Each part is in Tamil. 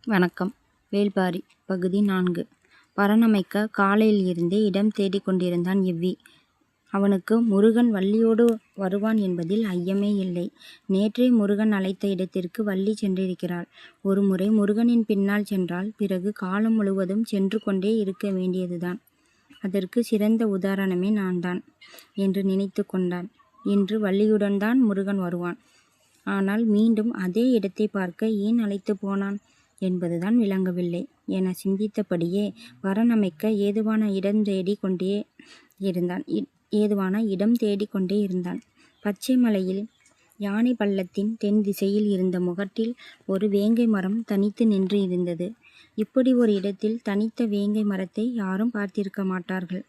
வணக்கம். வேள்பாரி பகுதி 4. பரணமைக்க காலையில் இருந்தே இடம் தேடிக் கொண்டிருந்தான் எவ்வி. அவனுக்கு முருகன் வள்ளியோடு வருவான் என்பதில் ஐயமே இல்லை. நேற்றே முருகன் அழைத்த இடத்திற்கு வள்ளி சென்றிருக்கிறாள். ஒரு முறை முருகனின் பின்னால் சென்றால் பிறகு காலம் முழுவதும் சென்று கொண்டே இருக்க வேண்டியதுதான். அதற்கு சிறந்த உதாரணமே நான்தான் என்று நினைத்து கொண்டான். இன்று வள்ளியுடன் தான் முருகன் வருவான். ஆனால் மீண்டும் அதே இடத்தை பார்க்க ஏன் அழைத்து போனான் என்பதுதான் விளங்கவில்லை என சிந்தித்தபடியே பரணமைக்க ஏதுவான இடம் தேடி கொண்டே இருந்தான். பச்சை மலையில் யானை பள்ளத்தின் தென் திசையில் இருந்த முகட்டில் ஒரு வேங்கை மரம் தனித்து நின்று இருந்தது. இப்படி ஒரு இடத்தில் தனித்த வேங்கை மரத்தை யாரும் பார்த்திருக்க மாட்டார்கள்.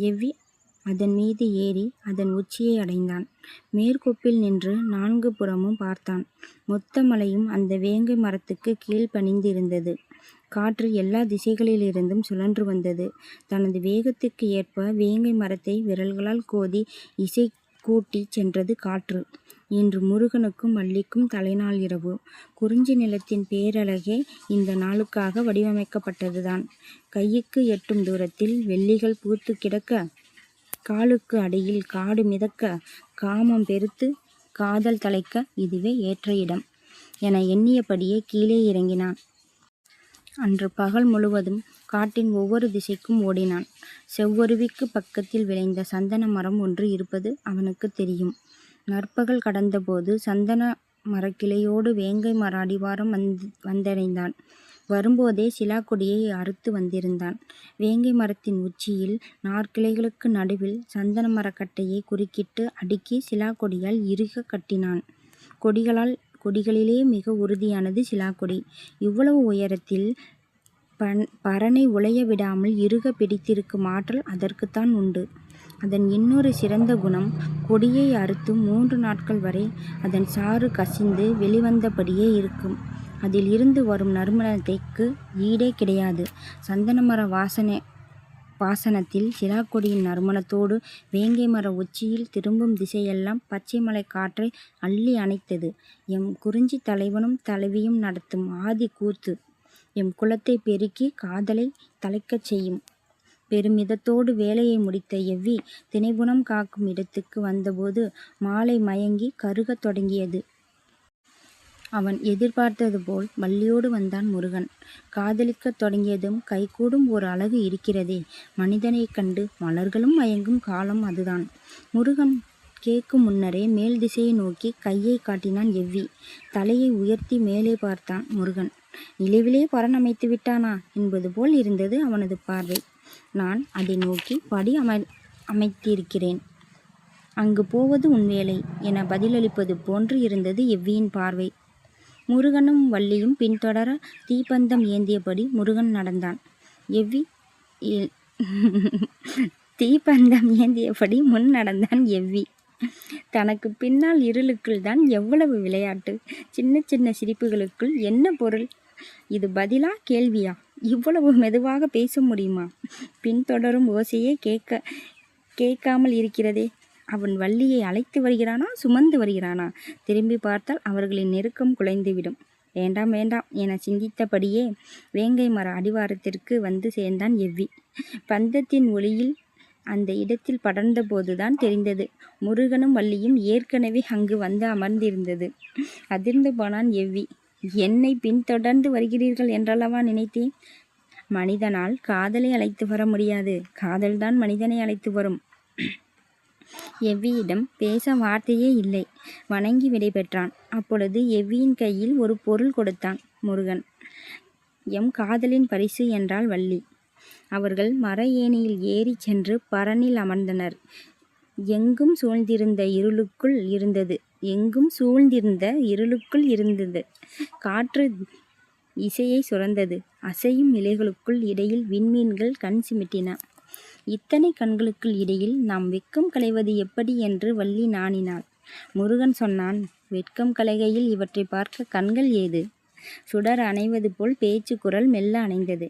எவ்வி அதன் மீது ஏறி அதன் உச்சியை அடைந்தான். மேற்கொப்பில் நின்று 4 புறமும் பார்த்தான். மொத்த மலையும் அந்த வேங்கை மரத்துக்கு கீழ் பணிந்திருந்தது. காற்று எல்லா திசைகளிலிருந்தும் சுழன்று வந்தது. தனது வேகத்துக்கு ஏற்ப வேங்கை மரத்தை விரல்களால் கோதி இசை கூட்டி சென்றது காற்று. இன்று முருகனுக்கும் வள்ளிக்கும் தலைநாள் இரவு. குறிஞ்சி நிலத்தின் பேரழகே இந்த நாளுக்காக வடிவமைக்கப்பட்டதுதான். கையுக்கு எட்டும் தூரத்தில் வெள்ளிகள் பூத்து கிடக்க, காலுக்கு அடியில் காடு மிதக்க, காமம் பெருத்து காதல் தலைக்க இதுவே ஏற்ற இடம் என எண்ணியபடியே கீழே இறங்கினான். அன்று பகல் முழுவதும் காட்டின் ஒவ்வொரு திசைக்கும் ஓடினான். செவ்வருவிக்கு பக்கத்தில் விளைந்த சந்தன மரம் ஒன்று இருப்பது அவனுக்கு தெரியும். நற்பகல் கடந்தபோது சந்தன மரக்கிளையோடு வேங்கை மர அடிவாரம் வந்தடைந்தான். வரும்போதே சிலாக்கொடியை அறுத்து வந்திருந்தான். வேங்கை மரத்தின் உச்சியில் நார்கிளைகளுக்கு நடுவில் சந்தன மரக்கட்டையை குறுக்கிட்டு அடுக்கி சிலாக்கொடியால் இறுக கட்டினான். கொடிகளிலே மிக உறுதியானது சிலாக்கொடி. இவ்வளவு உயரத்தில் பறனை உலைய விடாமல் இறுக பிடித்திருக்கும் ஆற்றல் அதற்குத்தான் உண்டு. அதன் இன்னொரு சிறந்த குணம், கொடியை அறுத்து 3 நாட்கள் வரை அதன் சாறு கசிந்து வெளிவந்தபடியே இருக்கும். அதில் இருந்து வரும் நறுமணத்தைக்கு ஈடே கிடையாது. சந்தனமர வாசனத்தில் சிலாக்கொடியின் நறுமணத்தோடு வேங்கை மர உச்சியில் திரும்பும் திசையெல்லாம் பச்சை மலை காற்றை அள்ளி அணைத்தது. எம் குறிஞ்சி தலைவனும் தலைவியும் நடத்தும் ஆதி கூத்து எம் குலத்தை பெருக்கி காதலை தலைக்கச் செய்யும். பெருமிதத்தோடு வேலையை முடித்த எவ்வி தினைபுனம் காக்கும் இடத்துக்கு வந்தபோது மாலை மயங்கி கருகத் தொடங்கியது. அவன் எதிர்பார்த்தது போல் வள்ளியோடு வந்தான் முருகன். காதலிக்கத் தொடங்கியதும் கைகூடும் ஒரு அழகு இருக்கிறதே, மனிதனைக் கண்டு மலர்களும் மயங்கும் காலம் அதுதான். முருகன் கேட்கும் முன்னரே மேல் திசையை நோக்கி கையை காட்டினான் எவ்வி. தலையை உயர்த்தி மேலே பார்த்தான் முருகன். நிலவிலே பரணமைத்து விட்டானா என்பது போல் இருந்தது அவனது பார்வை. நான் அதை நோக்கி படி அமைத்திருக்கிறேன், அங்கு போவது உன் வேலை என பதிலளிப்பது போன்று இருந்தது எவ்வியின் பார்வை. முருகனும் வள்ளியும் பின்தொடர தீப்பந்தம் ஏந்தியபடி முருகன் நடந்தான். எவ்வி தீப்பந்தம் ஏந்தியபடி முன் நடந்தான் எவ்வி. தனக்கு பின்னால் இருளுக்குள் தான் எவ்வளவு விளையாட்டு! சின்ன சின்ன சிரிப்புகளுக்குள் என்ன பொருள்? இது பதிலா கேள்வியா? இவ்வளவு மெதுவாக பேச முடியுமா? பின்தொடரும் ஓசையே கேட்காமல் இருக்கிறதே. அவன் வள்ளியை அழைத்து வருகிறானா, சுமந்து வருகிறானா? திரும்பி பார்த்தால் அவர்களின் நெருக்கம் குலைந்துவிடும். வேண்டாம் வேண்டாம் என சிந்தித்தபடியே வேங்கை மர அடிவாரத்திற்கு வந்து சேர்ந்தான் எவ்வி. பந்தத்தின் ஒளியில் அந்த இடத்தில் படர்ந்த போதுதான் தெரிந்தது, முருகனும் வள்ளியும் ஏற்கனவே அங்கு வந்து அமர்ந்திருந்தது. அதிர்ந்து போனான் எவ்வி. என்னை பின்தொடர்ந்து வருகிறீர்கள் என்றல்லவா நினைத்தேன். மனிதனால் காதலை அழைத்து வர முடியாது, காதல்தான் மனிதனை அழைத்து வரும். எவ்வியிடம் பேச வார்த்தையே இல்லை. வணங்கி விடைபெற்றான். அப்பொழுது எவ்வியின் கையில் ஒரு பொருள் கொடுத்தான் முருகன். எம் காதலின் பரிசு என்றாள் வள்ளி. அவர்கள் மர ஏணியில் ஏறி சென்று பரனில் அமர்ந்தனர். எங்கும் சூழ்ந்திருந்த இருளுக்குள் இருந்தது. காற்று இசையை சுரந்தது. அசையும் இலைகளுக்குள் இடையில் விண்மீன்கள் கண் சிமிட்டின. இத்தனை கண்களுக்குள் இடையில் நாம் வெட்கம் களைவது எப்படி என்று வள்ளி நாணினாள். முருகன் சொன்னான், வெட்கம் களைகையில் இவற்றை பார்க்க கண்கள் ஏது? சுடர் அணைவது போல் பேச்சு குரல் மெல்ல அணைந்தது.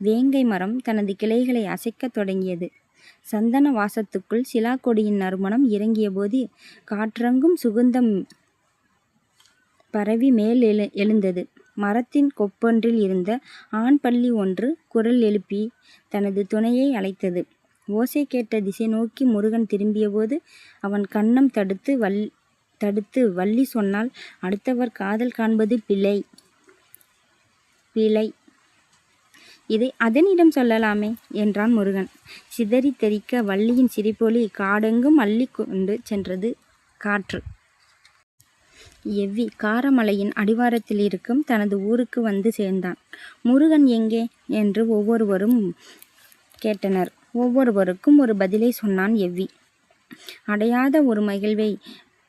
வேங்கை மரம் தனது கிளைகளை அசைக்கத் தொடங்கியது. சந்தன வாசத்துக்குள் சிலாக்கொடியின் நறுமணம் இறங்கிய போது காற்றங்கும் சுகந்தம் பரவி மேல் எழுந்தது. மரத்தின் கொப்பொன்றில் இருந்த ஆண் பல்லி ஒன்று குரல் எழுப்பி தனது துணையை அழைத்தது. ஓசை கேட்ட திசை நோக்கி முருகன் திரும்பியபோது அவன் கன்னம் தடுத்து வள்ளி சொன்னால், அடுத்தவர் காதல் காண்பது பிழை. இதை அதனிடம் சொல்லலாமே என்றான் முருகன். சிதறி தெறிக்க வள்ளியின் சிரிப்பொலி காடெங்கும் அள்ளி கொண்டு சென்றது காற்று. எவ்வி காரமலையின் அடிவாரத்தில் இருக்கும் தனது ஊருக்கு வந்து சேர்ந்தான். முருகன் எங்கே என்று ஒவ்வொருவரும் கேட்டனர். ஒவ்வொருவருக்கும் ஒரு பதிலை சொன்னான் எவ்வி. அடையாத ஒரு மகிழ்வை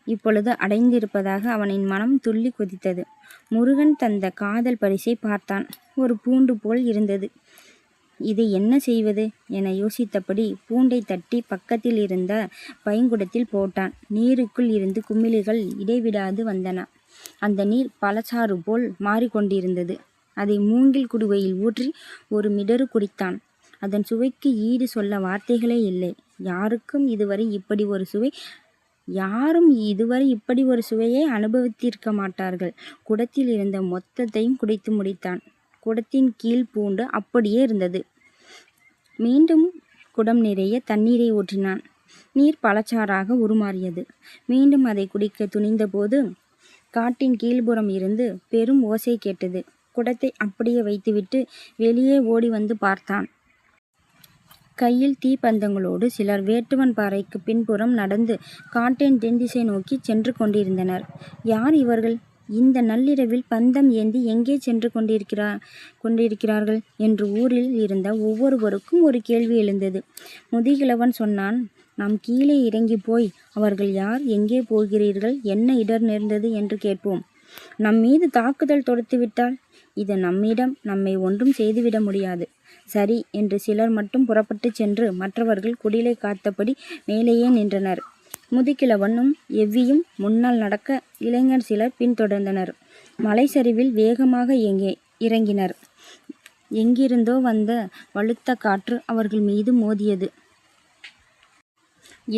இப்பொழுது அடைந்திருப்பதாக அவனின் மனம் துள்ளி குதித்தது. முருகன் தந்த காதல் பரிசை பார்த்தான். ஒரு பூண்டு போல் இருந்தது. இதை என்ன செய்வது என யோசித்தபடி பூண்டை தட்டி பக்கத்தில் இருந்த பைங்குடத்தில் போட்டான். நீருக்குள் இருந்து குமிழிகள் இடைவிடாது வந்தன. அந்த நீர் பழச்சாறு போல் மாறிக்கொண்டிருந்தது. அதை மூங்கில் குடுவையில் ஊற்றி ஒரு மிடறு குடித்தான். அதன் சுவைக்கு ஈடு சொல்ல வார்த்தைகளே இல்லை. யாரும் இதுவரை இப்படி ஒரு சுவையை அனுபவித்திருக்க மாட்டார்கள். குடத்தில் இருந்த மொத்தத்தையும் குடித்து முடித்தான். குடத்தின் கீழ் பூண்டு அப்படியே இருந்தது. மீண்டும் குடம் நிறைய தண்ணீரை ஊற்றினான். நீர் பழச்சாறாக உருமாறியது. மீண்டும் அதை குடிக்க துணிந்தபோது காட்டின் கீழ்புறம் இருந்து பெரும் ஓசை கேட்டது. குடத்தை அப்படியே வைத்துவிட்டு வெளியே ஓடி வந்து பார்த்தான். கையில் தீப்பந்தங்களோடு சிலர் வேட்டுவன் பாறைக்கு பின்புறம் நடந்து காட்டின் தென்திசை நோக்கி சென்று கொண்டிருந்தனர். யார் இவர்கள்? இந்த நள்ளிரவில் பந்தம் ஏந்தி எங்கே சென்று கொண்டிருக்கிறார்கள் என்று ஊரில் இருந்த ஒவ்வொருவருக்கும் ஒரு கேள்வி எழுந்தது. முதுகிழவன் சொன்னான், நாம் கீழே இறங்கி போய் அவர்கள் யார், எங்கே போகிறீர்கள், என்ன இடர் நேர்ந்தது என்று கேட்போம். நம் மீது தாக்குதல் தொடுத்துவிட்டால் இது நம்மிடம் நம்மை ஒன்றும் செய்துவிட முடியாது. சரி என்று சிலர் மட்டும் புறப்பட்டு சென்று மற்றவர்கள் குடிலை காத்தபடி மேலேயே நின்றனர். முதுகிழவனும் எவ்வியும் முன்னால் நடக்க இளைஞர் சிலர் பின்தொடர்ந்தனர். மலை சரிவில் வேகமாக இறங்கினர். எங்கிருந்தோ வந்த வலுத்த காற்று அவர்கள் மீது மோதியது.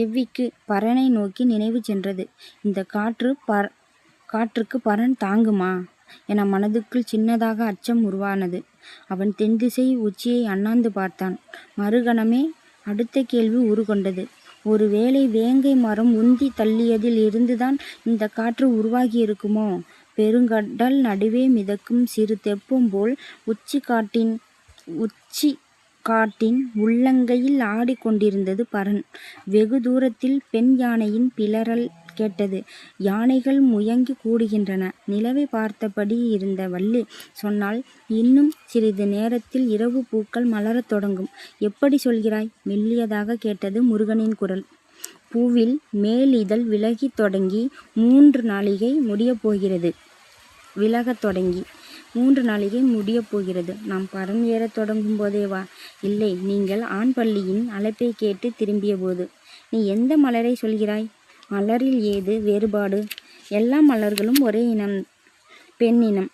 எவ்விக்கு பரனை நோக்கி நினைவு சென்றது. இந்த காற்றுக்கு பரன் தாங்குமா என மனதுக்குள் சின்னதாக அச்சம் உருவானது. அவன் தென்திசை உச்சியை அண்ணாந்து பார்த்தான். மறுகணமே அடுத்த கேள்வி உருகொண்டது. ஒருவேளை வேங்கை மரம் உந்தி தள்ளியதில் இருந்துதான் இந்த காற்று உருவாகி இருக்குமோ? பெருங்கடல் நடுவே மிதக்கும் சிறு தெப்பம் போல் உச்சி காட்டின் உள்ளங்கையில் ஆடிக்கொண்டிருந்தது பரன். வெகு தூரத்தில் பெண் யானையின் பிளறல் கேட்டது. யானைகள் முயங்கி கூடுகின்றன. நிலவை பார்த்தபடி இருந்த வள்ளி சொன்னால், இன்னும் சிறிது நேரத்தில் இரவு பூக்கள் மலரத் தொடங்கும். எப்படி சொல்கிறாய்? மெல்லியதாக கேட்டது முருகனின் குரல். பூவில் மேல் இதழ் விலகத் தொடங்கி 3 நாளிகை முடியப் போகிறது. நாம் பரம் ஏறத் தொடங்கும் போதேவா? இல்லை, நீங்கள் ஆண் பள்ளியின் அழைப்பை கேட்டு திரும்பிய போது. நீ எந்த மலரை சொல்கிறாய்? மலரில் ஏது வேறுபாடு? எல்லா மலர்களும் ஒரே இனம், பெண்ணினம்.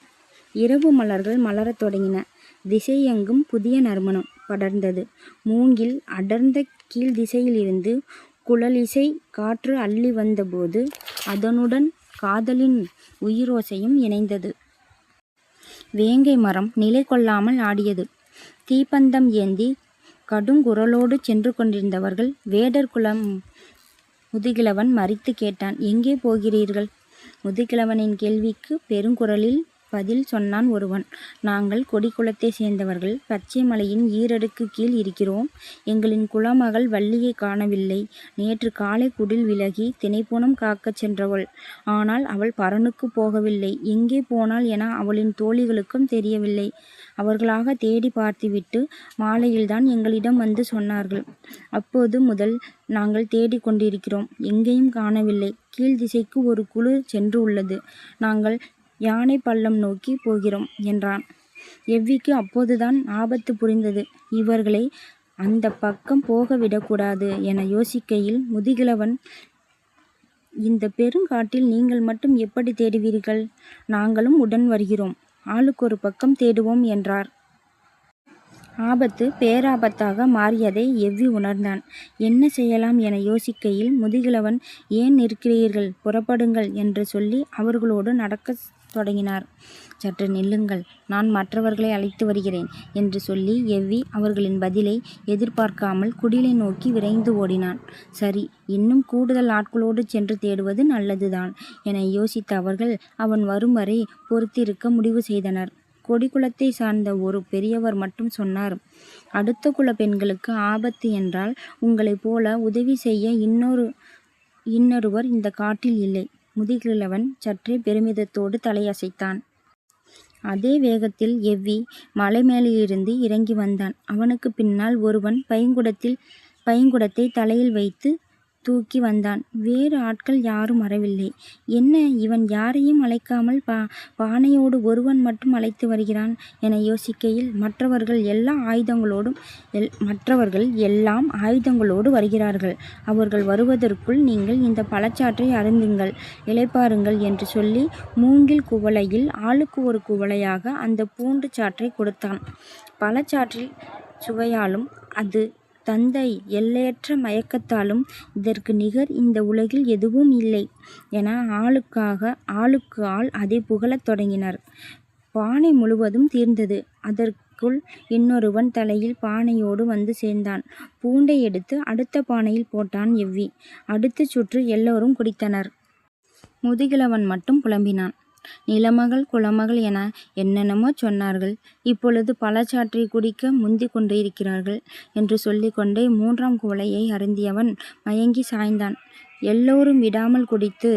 இரவு மலர்கள் மலரத் தொடங்கின. திசையெங்கும் புதிய நறுமணம் படர்ந்தது. மூங்கில் அடர்ந்த கீழ் திசையிலிருந்து குழலிசை காற்று அள்ளி வந்தபோது அதனுடன் காதலின் உயிரோசையும் இணைந்தது. வேங்கை மரம் நிலை கொள்ளாமல் ஆடியது. தீப்பந்தம் ஏந்தி கடுங்குரலோடு சென்று கொண்டிருந்தவர்கள் வேடர் குலம். முதுகிழவன் மறித்து கேட்டான், எங்கே போகிறீர்கள்? முதுகிழவனின் கேள்விக்கு பெருங்குரலில் பதில் சொன்னான் ஒருவன். நாங்கள் கொடிக்குளத்தை சேர்ந்தவர்கள். பச்சை மலையின் ஈரடுக்கு கீழ் இருக்கிறோம். எங்களின் குலமகள் வள்ளியை காணவில்லை. நேற்று காலை குடில் விலகி தினைப்புனம் காக்கச் சென்றவள். ஆனால் அவள் பரனுக்கு போகவில்லை. எங்கே போனாள் என அவளின் தோழிகளுக்கும் தெரியவில்லை. அவர்களாக தேடி பார்த்துவிட்டு மாலையில்தான் எங்களிடம் வந்து சொன்னார்கள். அப்போது முதல் நாங்கள் தேடிக் கொண்டிருக்கிறோம். எங்கேயும் காணவில்லை. கீழ் திசைக்கு ஒரு குழு சென்று உள்ளது. நாங்கள் யானை பள்ளம் நோக்கி போகிறோம் என்றான். எவ்விக்கு அப்போதுதான் ஆபத்து புரிந்தது. இவர்களை அந்த பக்கம் போக விடக்கூடாது என யோசிக்கையில் முதுகிழவன், இந்த பெருங்காட்டில் நீங்கள் மட்டும் எப்படி தேடுவீர்கள்? நாங்களும் உடன் வருகிறோம். ஆளுக்கொரு பக்கம் தேடுவோம் என்றார். ஆபத்து பேராபத்தாக மாறியதை எவ்வி உணர்ந்தான். என்ன செய்யலாம் என யோசிக்கையில் முதுகிழவன், ஏன் நிற்கிறீர்கள், புறப்படுங்கள் என்று சொல்லி அவர்களோடு நடக்க தொடங்கினார். சற்று நில்லுங்கள், நான் மற்றவர்களை அழைத்து வருகிறேன் என்று சொல்லி எவ்வி அவர்களின் பதிலை எதிர்பார்க்காமல் குடிலை நோக்கி விரைந்து ஓடினான். சரி, இன்னும் கூடுதல் ஆட்களோடு சென்று தேடுவது நல்லதுதான் என யோசித்த அவர்கள் அவன் வரும் வரை பொறுத்திருக்க முடிவு செய்தனர். கொடிக்குளத்தை சார்ந்த ஒரு பெரியவர் மட்டும் சொன்னார், அடுத்த குல பெண்களுக்கு ஆபத்து என்றால் உங்களைப் போல உதவி செய்ய இன்னொருவர் இந்த காட்டில் இல்லை. முதுகிழவன் சற்றே பெருமிதத்தோடு தலையசைத்தான். அதே வேகத்தில் எவ்வி மலை மேலிருந்து இறங்கி வந்தான். அவனுக்கு பின்னால் ஒருவன் பைங்குடத்தை தலையில் வைத்து தூக்கி வந்தான். வேறு ஆட்கள் யாரும் வரவில்லை. என்ன, இவன் யாரையும் அழைக்காமல் பானையோடு ஒருவன் மட்டும் அழைத்து வருகிறான் என யோசிக்கையில் மற்றவர்கள் எல்லாம் ஆயுதங்களோடு வருகிறார்கள். அவர்கள் வருவதற்குள் நீங்கள் இந்த பழச்சாற்றை அருந்துங்கள், இளைப்பாருங்கள் என்று சொல்லி மூங்கில் குவளையில் ஆளுக்கு ஒரு குவளையாக அந்த பூண்டு சாற்றை கொடுத்தான். பழச்சாற்றில் சுவையாலும் அது தந்த எல்லையற்ற மயக்கத்தாலும் இதற்கு நிகர் இந்த உலகில் எதுவும் இல்லை என ஆளுக்கு ஆள் அதை புகழத் தொடங்கினர். பானை முழுவதும் தீர்ந்தது. அதற்குள் இன்னொருவன் தலையில் பானையோடு வந்து சேர்ந்தான். பூண்டை எடுத்து அடுத்த பானையில் போட்டான் எவ்வி. அடுத்த சுற்று எல்லோரும் குடித்தனர். முதுகிழவன் மட்டும் புலம்பினான். நிலமகள் குலமகள் என என்னென்னமோ சொன்னார்கள். இப்பொழுது பழச்சாற்றை குடிக்க முந்தி கொண்டிருக்கிறார்கள் என்று சொல்லிக்கொண்டே 3ஆம் குவளையை அருந்தியவன் மயங்கி சாய்ந்தான். எல்லோரும் விடாமல் குடித்து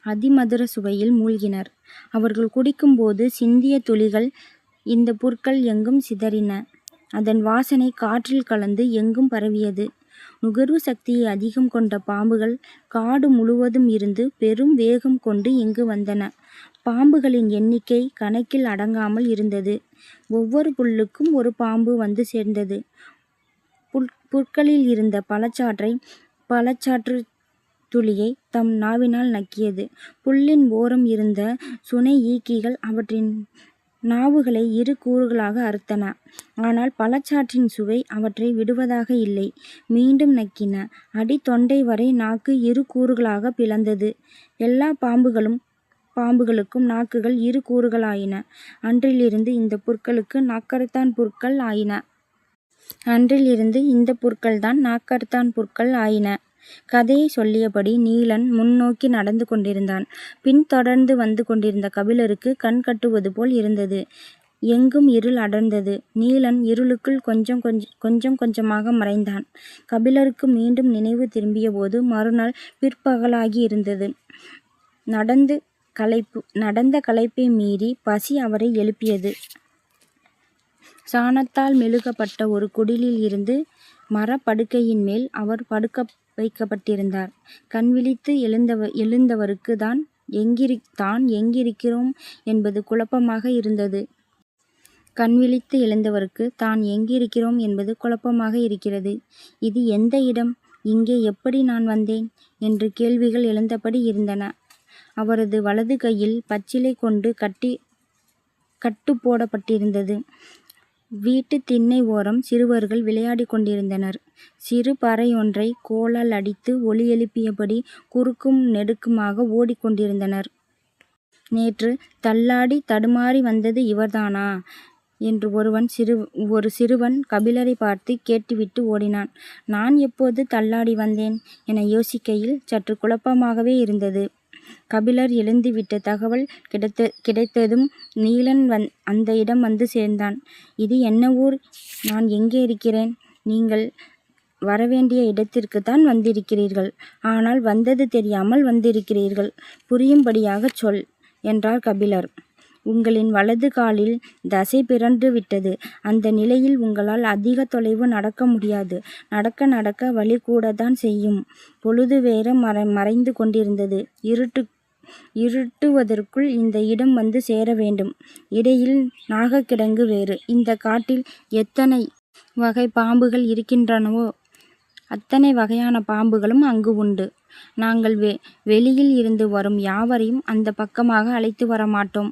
அதிமதுர சுவையில் மூழ்கினர். அவர்கள் குடிக்கும்போது சிந்திய துளிகள் இந்த புற்கள் எங்கும் சிதறின. அதன் வாசனை காற்றில் கலந்து எங்கும் பரவியது. நுகர்வு சக்தியை அதிகம் கொண்ட பாம்புகள் காடு முழுவதும் இருந்து பெரும் வேகம் கொண்டு இங்கு வந்தன. பாம்புகளின் எண்ணிக்கை கணக்கில் அடங்காமல் இருந்தது. ஒவ்வொரு புல்லுக்கும் ஒரு பாம்பு வந்து சேர்ந்தது. புற்களில் இருந்த பழச்சாற்று துளியை தம் நாவினால் நக்கியது. புல்லின் ஓரம் இருந்த சுனை ஈக்கிகள் அவற்றின் நாவுகளை 2 கூறுகளாக அறுத்தன. ஆனால் பழச்சாற்றின் சுவை அவற்றை விடுவதாக இல்லை. மீண்டும் நக்கின. அடி தொண்டை வரை நாக்கு 2 கூறுகளாக பிளந்தது. எல்லா பாம்புகளுக்கும் நாக்குகள் 2 கூறுகளாயின. அன்றிலிருந்து இந்த புற்களுக்கு நாக்கறுத்தான் புற்கள் ஆயின. கதையை சொல்லியபடி நீலன் முன்னோக்கி நடந்து கொண்டிருந்தான். பின்தொடர்ந்து வந்து கொண்டிருந்த கபிலருக்கு கண் கட்டுவது போல் இருந்தது. எங்கும் இருள் அடர்ந்தது. நீலன் இருளுக்குள் கொஞ்சம் கொஞ்சமாக மறைந்தான். கபிலருக்கு மீண்டும் நினைவு திரும்பிய போது மறுநாள் பிற்பகலாகி இருந்தது. நடந்த களைப்பை மீறி பசி அவரை எழுப்பியது. சாணத்தால் மெழுகப்பட்ட ஒரு குடிலில் இருந்து மரப்படுக்கையின் மேல் அவர் படுக்க வைக்கப்பட்டிருந்தார். கண் விழித்து எழுந்தவருக்கு தான் எங்கிருக்கிறோம் என்பது குழப்பமாக இருக்கிறது. இது எந்த இடம்? இங்கே எப்படி நான் வந்தேன் என்று கேள்விகள் எழுந்தபடி இருந்தன. அவரது வலது கையில் பச்சிலை கொண்டு கட்டு போடப்பட்டிருந்தது. வீட்டு திண்ணை ஓரம் சிறுவர்கள் விளையாடி கொண்டிருந்தனர். சிறு பறையொன்றை கோலால் அடித்து ஒலி எழுப்பியபடி குறுக்கும் நெடுக்குமாக ஓடிக்கொண்டிருந்தனர். நேற்று தள்ளாடி தடுமாறி வந்தது இவர்தானா என்று ஒரு சிறுவன் கபிலரை பார்த்து கேட்டுவிட்டு ஓடினான். நான் எப்போது தள்ளாடி வந்தேன் என யோசிக்கையில் சற்று குழப்பமாகவே இருந்தது. கபிலர் எழுந்துவிட்ட தகவல் கிடைத்ததும் நீலன் அந்த இடம் வந்து சேர்ந்தான். இது என்ன ஊர்? நான் எங்கே இருக்கிறேன்? நீங்கள் வரவேண்டிய இடத்திற்குத்தான் வந்திருக்கிறீர்கள். ஆனால் வந்தது தெரியாமல் வந்திருக்கிறீர்கள். புரியும்படியாக சொல் என்றார் கபிலர். உங்களின் வலது காலில் தசை பிறண்டு விட்டது. அந்த நிலையில் உங்களால் அதிக தொலைவு நடக்க முடியாது. நடக்க வலி கூடத்தான் செய்யும். பொழுது வேற மறைந்து கொண்டிருந்தது. இருட்டுவதற்குள் இந்த இடம் வந்து சேர வேண்டும். இடையில் நாகக்கிடங்கு வேறு. இந்த காட்டில் எத்தனை வகை பாம்புகள் இருக்கின்றனவோ அத்தனை வகையான பாம்புகளும் அங்கு உண்டு. நாங்கள் வெளியில் இருந்து வரும் யாவரையும் அந்த பக்கமாக அழைத்து வர மாட்டோம்.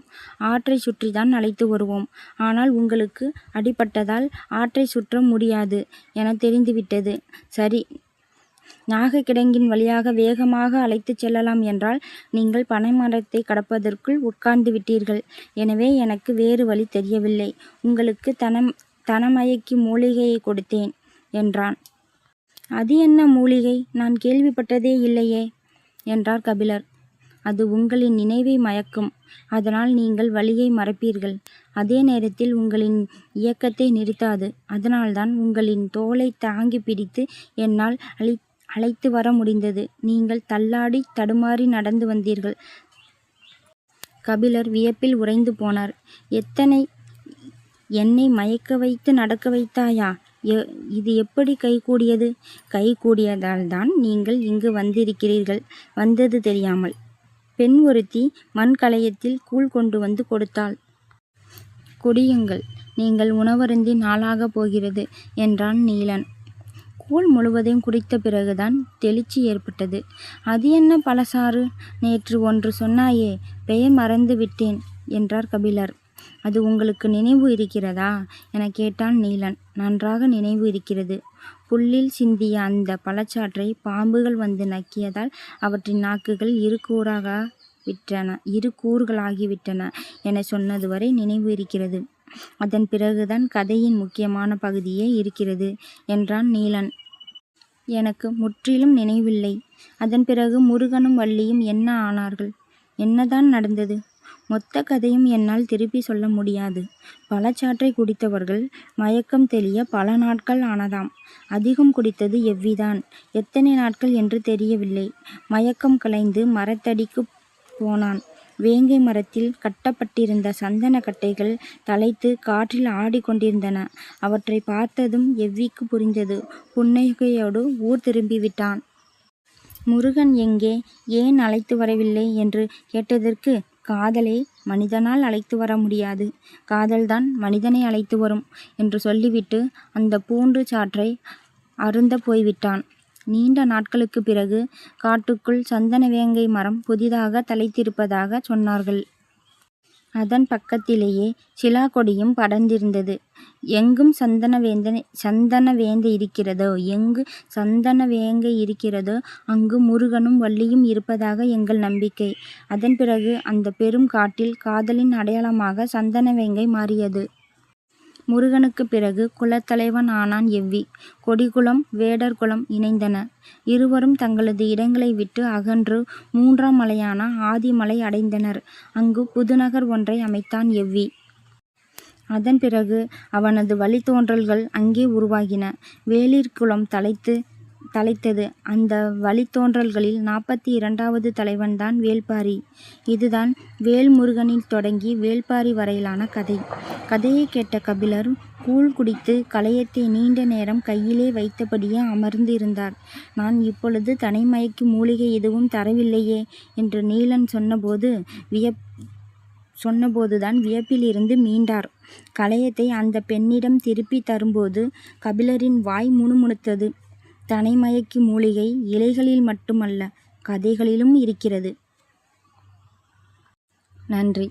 ஆற்றை சுற்றித்தான் அழைத்து வருவோம். ஆனால் உங்களுக்கு அடிபட்டதால் ஆற்றை சுற்ற முடியாது என தெரிந்துவிட்டது. சரி, நாகக்கிடங்கின் வழியாக வேகமாக அழைத்துச் செல்லலாம் என்றால் நீங்கள் பனைமரத்தை கடப்பதற்குள் உட்கார்ந்து விட்டீர்கள். எனவே எனக்கு வேறு வழி தெரியவில்லை. உங்களுக்கு தனமயக்கி மூலிகையை கொடுத்தேன் என்றான். அது என்ன மூலிகை? நான் கேள்விப்பட்டதே இல்லையே என்றார் கபிலர். அது உங்களின் நினைவை மயக்கும். அதனால் நீங்கள் வழியை மறப்பீர்கள். அதே நேரத்தில் உங்களின் இயக்கத்தை நிறுத்தாது. அதனால்தான் உங்களின் தோலை தாங்கி பிடித்து என்னால் அழைத்து வர முடிந்தது. நீங்கள் தள்ளாடி தடுமாறி நடந்து வந்தீர்கள். கபிலர் வியப்பில் உறைந்து போனார். என்னை மயக்க வைத்து நடக்க வைத்தாயா? இது எப்படி கைகூடியது? கைகூடியதால்தான் நீங்கள் இங்கு வந்திருக்கிறீர்கள். வந்தது தெரியாமல். பெண் ஒருத்தி மண் கலயத்தில் கூழ் கொண்டு வந்து கொடுத்தாள். குடியுங்கள், நீங்கள் உணவருந்தி நாளாகப் போகிறது என்றான் நீலன். கூழ் முழுவதையும் குடித்த பிறகுதான் தெளிச்சி ஏற்பட்டது. அது என்ன பழசாறு? நேற்று ஒன்று சொன்னாயே, பெயர் மறந்து விட்டேன் என்றார் கபிலர். அது உங்களுக்கு நினைவு இருக்கிறதா என கேட்டான் நீலன். நன்றாக நினைவு இருக்கிறது. புல்லில் சிந்திய அந்த பழச்சாற்றை பாம்புகள் வந்து நக்கியதால் அவற்றின் நாக்குகள் இரு கூறுகளாகிவிட்டன என சொன்னது வரை நினைவு இருக்கிறது. அதன் பிறகுதான் கதையின் முக்கியமான பகுதியே இருக்கிறது என்றான் நீலன். எனக்கு முற்றிலும் நினைவில்லை. அதன் பிறகு முருகனும் வள்ளியும் என்ன ஆனார்கள்? என்னதான் நடந்தது? மொத்த கதையும் என்னால் திருப்பி சொல்ல முடியாது. பழச்சாற்றை குடித்தவர்கள் மயக்கம் தெளிய பல நாட்கள் ஆனதாம். அதிகம் குடித்தது எவ்விதான் எத்தனை நாட்கள் என்று தெரியவில்லை. மயக்கம் கலைந்து மரத்தடிக்கு போனான். வேங்கை மரத்தில் கட்டப்பட்டிருந்த சந்தன கட்டைகள் தலைத்து காற்றில் ஆடிக்கொண்டிருந்தன. அவற்றை பார்த்ததும் எவ்விக்கு புரிந்தது. புன்னகையோடு ஊர் திரும்பிவிட்டான். முருகன் எங்கே, ஏன் அழைத்து வரவில்லை என்று கேட்டதற்கு, காதலை மனிதனால் அழைத்து வர முடியாது, காதல்தான் மனிதனை அழைத்து வரும் என்று சொல்லிவிட்டு அந்த பூண்டு சாற்றை அருந்த போய்விட்டான். நீண்ட நாட்களுக்கு பிறகு காட்டுக்குள் சந்தன வேங்கை மரம் புதிதாக தலைத்திருப்பதாக சொன்னார்கள். அதன் பக்கத்திலேயே சிலா கொடியும் படர்ந்திருந்தது. எங்கும் சந்தன வேங்கை இருக்கிறதோ, எங்கு சந்தன வேங்கை இருக்கிறதோ அங்கு முருகனும் வள்ளியும் இருப்பதாக எங்கள் நம்பிக்கை. அதன் பிறகு அந்த பெரும் காட்டில் காதலின் அடையாளமாக சந்தன வேங்கை மாறியது. முருகனுக்கு பிறகு குலத்தலைவன் ஆனான் எவ்வி. கொடிக்குளம் வேடர் குலம் இணைந்தன. இருவரும் தங்களது இடங்களை விட்டு அகன்று 3ஆம் மலையான ஆதிமலை அடைந்தனர். அங்கு புதுநகர் ஒன்றை அமைத்தான் எவ்வி. அதன் பிறகு அவனது வழித்தோன்றல்கள் அங்கே உருவாகின. வேளிர் குலம் தலைத்தது. அந்த வழித்தோன்றல்களில் 42வது தலைவன்தான் வேள்பாரி. இதுதான் வேல்முருகனில் தொடங்கி வேள்பாரி வரையிலான கதை. கதையை கேட்ட கபிலர் கூழ் குடித்து கலயத்தை நீண்ட நேரம் கையிலே வைத்தபடியே அமர்ந்து இருந்தார். நான் இப்பொழுது தனைமயக்கி மூலிகை எதுவும் தரவில்லையே என்று நீலன் சொன்னபோதுதான் வியப்பிலிருந்து மீண்டார். கலயத்தை அந்த பெண்ணிடம் திருப்பி தரும்போது கபிலரின் வாய் முணுமுணுத்தது. தனைமயக்கி மூலிகை இலைகளில் மட்டுமல்ல, கதைகளிலும் இருக்கிறது. நன்றி.